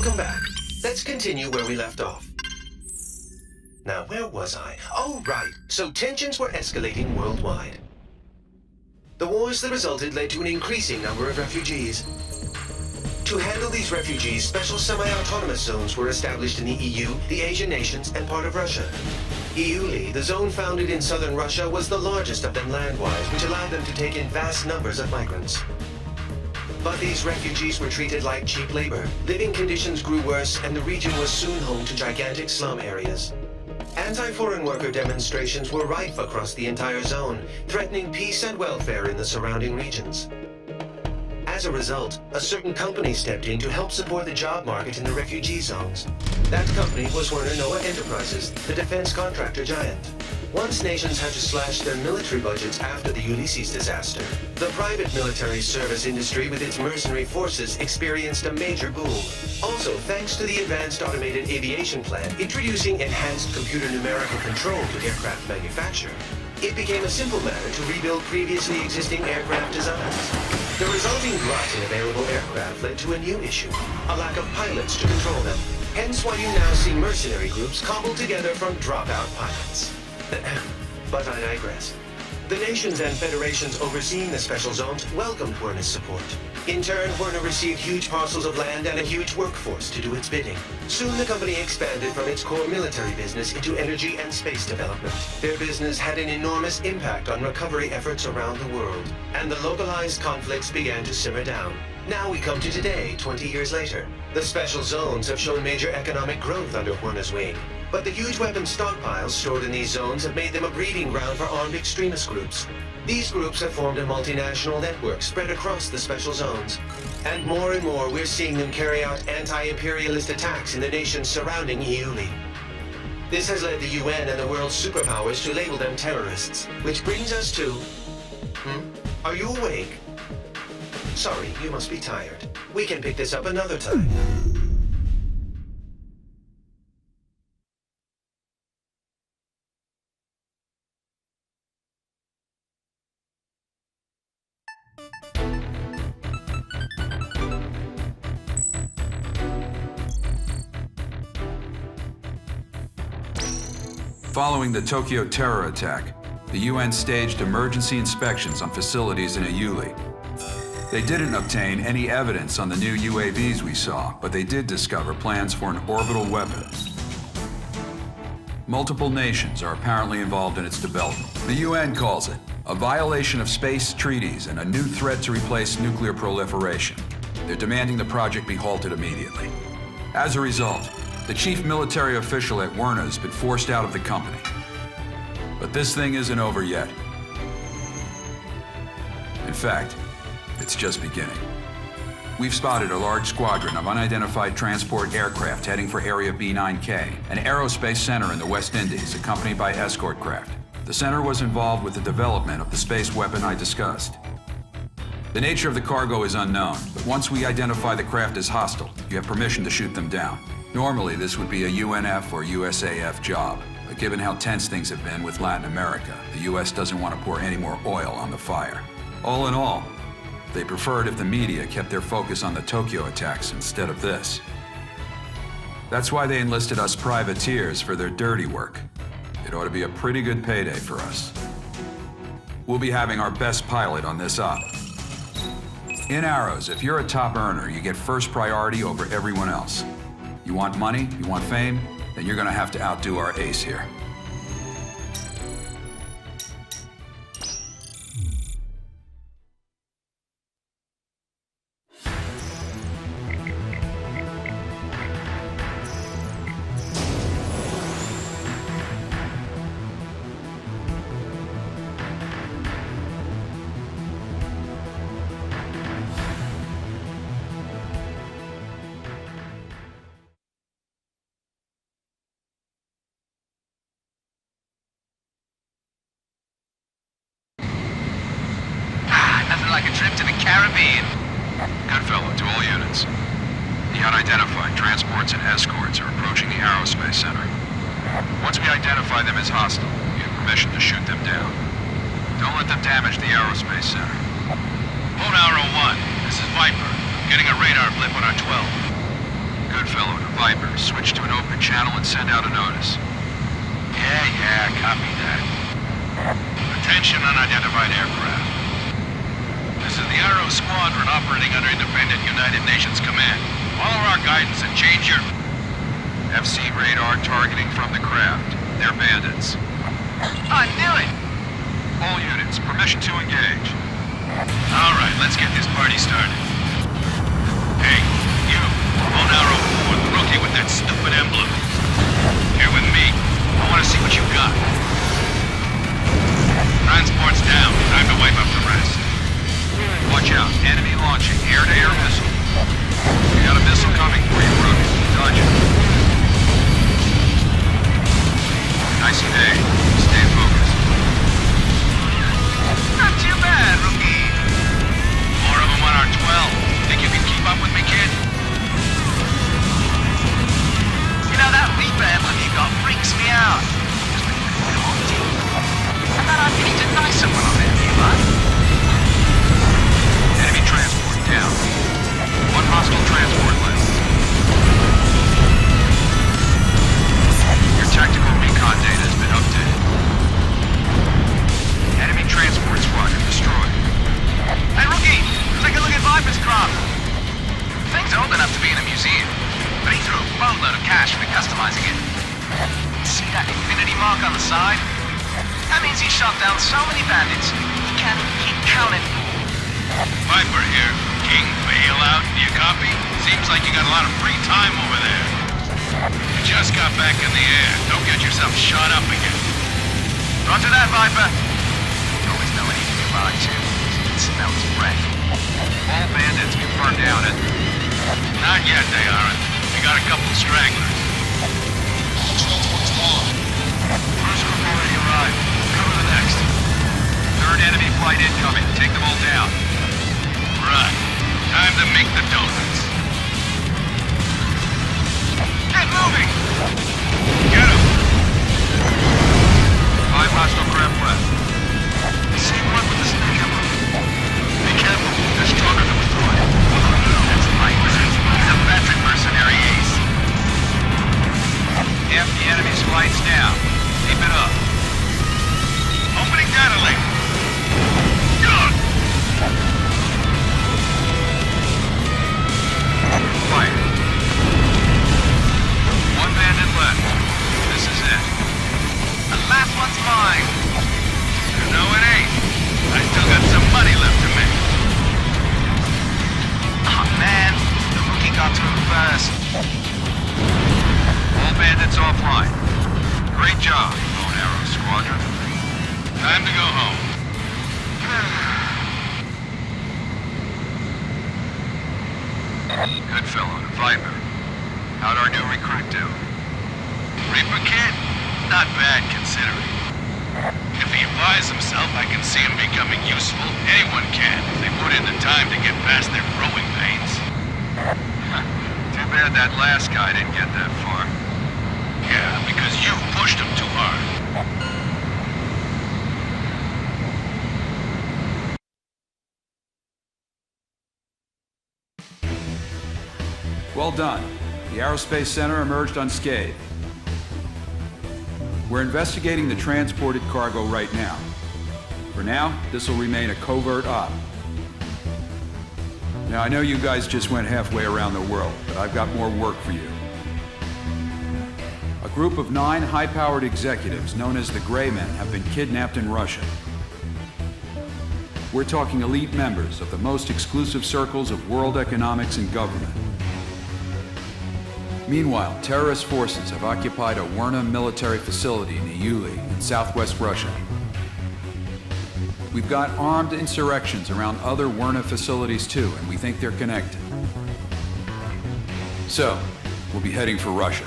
Welcome back. Let's continue where we left off. Now, where was I? Oh, right. So tensions were escalating worldwide. The wars that resulted led to an increasing number of refugees. To handle these refugees, special semi-autonomous zones were established in the EU, the Asian nations, and part of Russia. EULI, the zone founded in southern Russia, was the largest of them land-wise, which allowed them to take in vast numbers of migrants. But these refugees were treated like cheap labor. Living conditions grew worse, and the region was soon home to gigantic slum areas. Anti-foreign worker demonstrations were rife across the entire zone, threatening peace and welfare in the surrounding regions. As a result, a certain company stepped in to help support the job market in the refugee zones. That company was Werner Noah Enterprises, the defense contractor giant. Once nations had to slash their military budgets after the Ulysses disaster, the private military service industry with its mercenary forces experienced a major boom. Also, thanks to the Advanced Automated Aviation Plan introducing enhanced computer numerical control to aircraft manufacture, it became a simple matter to rebuild previously existing aircraft designs. The resulting glut in available aircraft led to a new issue, a lack of pilots to control them. Hence why you now see mercenary groups cobbled together from dropout pilots. But I digress. The nations and federations overseeing the special zones welcomed Werner's support. In turn, Werner received huge parcels of land and a huge workforce to do its bidding. Soon the company expanded from its core military business into energy and space development. Their business had an enormous impact on recovery efforts around the world, and the localized conflicts began to simmer down. Now we come to today, 20 years later. The special zones have shown major economic growth under Werner's wing. But the huge weapons stockpiles stored in these zones have made them a breeding ground for armed extremist groups. These groups have formed a multinational network spread across the special zones. And more we're seeing them carry out anti-imperialist attacks in the nations surrounding EULI. This has led the UN and the world's superpowers to label them terrorists. Which brings us to... Are you awake? Sorry, you must be tired. We can pick this up another time. Following the Tokyo terror attack, the UN staged emergency inspections on facilities in EULI. They didn't obtain any evidence on the new UAVs we saw, but they did discover plans for an orbital weapon. Multiple nations are apparently involved in its development. The UN calls it a violation of space treaties and a new threat to replace nuclear proliferation. They're demanding the project be halted immediately. As a result, the chief military official at Werner has been forced out of the company. But this thing isn't over yet. In fact, it's just beginning. We've spotted a large squadron of unidentified transport aircraft heading for Area B9K, an aerospace center in the West Indies, accompanied by escort craft. The center was involved with the development of the space weapon I discussed. The nature of the cargo is unknown, but once we identify the craft as hostile, you have permission to shoot them down. Normally, this would be a UNF or USAF job, but given how tense things have been with Latin America, the US doesn't want to pour any more oil on the fire. All in all, they preferred if the media kept their focus on the Tokyo attacks instead of this. That's why they enlisted us privateers for their dirty work. It ought to be a pretty good payday for us. We'll be having our best pilot on this op. In Arrows, if you're a top earner, you get first priority over everyone else. You want money? You want fame? Then you're gonna have to outdo our ace here. Like a trip to the Caribbean. Good fellow, to all units. The unidentified transports and escorts are approaching the aerospace center. Once we identify them as hostile, you have permission to shoot them down. Don't let them damage the aerospace center. Comona 1, this is Viper. I'm getting a radar blip on our 12. Good fellow to Viper. Switch to an open channel and send out a notice. Yeah, copy that. Attention unidentified aircraft. This is the Arrow Squadron operating under independent United Nations command. Follow our guidance and change your... FC radar targeting from the craft. They're bandits. I knew it! All units, permission to engage. All right, let's get this party started. Hey, you, Lone Arrow 4, the rookie with that stupid emblem. Here with me. I want to see what you got. Transport's down. Time to wipe up the rest. Watch out. Enemy launching air-to-air missile. We got a missile coming for you, Brooks. Dodge it. Nice day. Stay focused. Not too bad, rookie. More of them on our 12. Think you can keep up with me, kid? You know, that Reaper emblem you got freaks me out. Just when you're haunting. I thought I'd need a nicer one on there, you man. Enemy transport down. One hostile transport left. Your tactical recon data has been updated. Enemy transport squadron destroyed. Hey, rookie! Take a look at Viper's craft. Thing's old enough to be in a museum, but he threw a boatload of cash for customizing it. See that infinity mark on the side? That means he shot down so many bandits, he can't keep counting. Viper here. King, bailout. Do you copy? Seems like you got a lot of free time over there. You just got back in the air. Don't get yourself shot up again. Roger that, Viper. You always know when he can be lied to. You can smell his breath. All bandits confirmed down it. Not yet, they aren't. We got a couple stragglers. First group already arrived. Cover the next. Third enemy flight incoming. Take them all down. Right. Time to make the donuts. Get moving! Get him! 5 hostile craft left. Same one with the snake emblem. Be careful. They're stronger than we thought. That's right. He's a veteran mercenary ace. Half the enemy's flight's down. Keep it up. Opening data link. Good! Fire. One bandit left. This is it. The last one's mine. No, it ain't. I still got some money left to make. Oh, man. The rookie got through first. All bandits offline. Great job, Lone Arrow Squadron. Time to go home. Good fellow, Viper. How'd our new recruit do? Reaper kid? Not bad, considering. If he applies himself, I can see him becoming useful. Anyone can, if they put in the time to get past their growing pains. Too bad that last guy didn't get that far. Yeah, because you pushed him too hard. Well done. The Aerospace Center emerged unscathed. We're investigating the transported cargo right now. For now, this will remain a covert op. Now, I know you guys just went halfway around the world, but I've got more work for you. A group of 9 high-powered executives known as the Gray Men have been kidnapped in Russia. We're talking elite members of the most exclusive circles of world economics and government. Meanwhile, terrorist forces have occupied a Werna military facility in Uli in southwest Russia. We've got armed insurrections around other Werna facilities too, and we think they're connected. So, we'll be heading for Russia.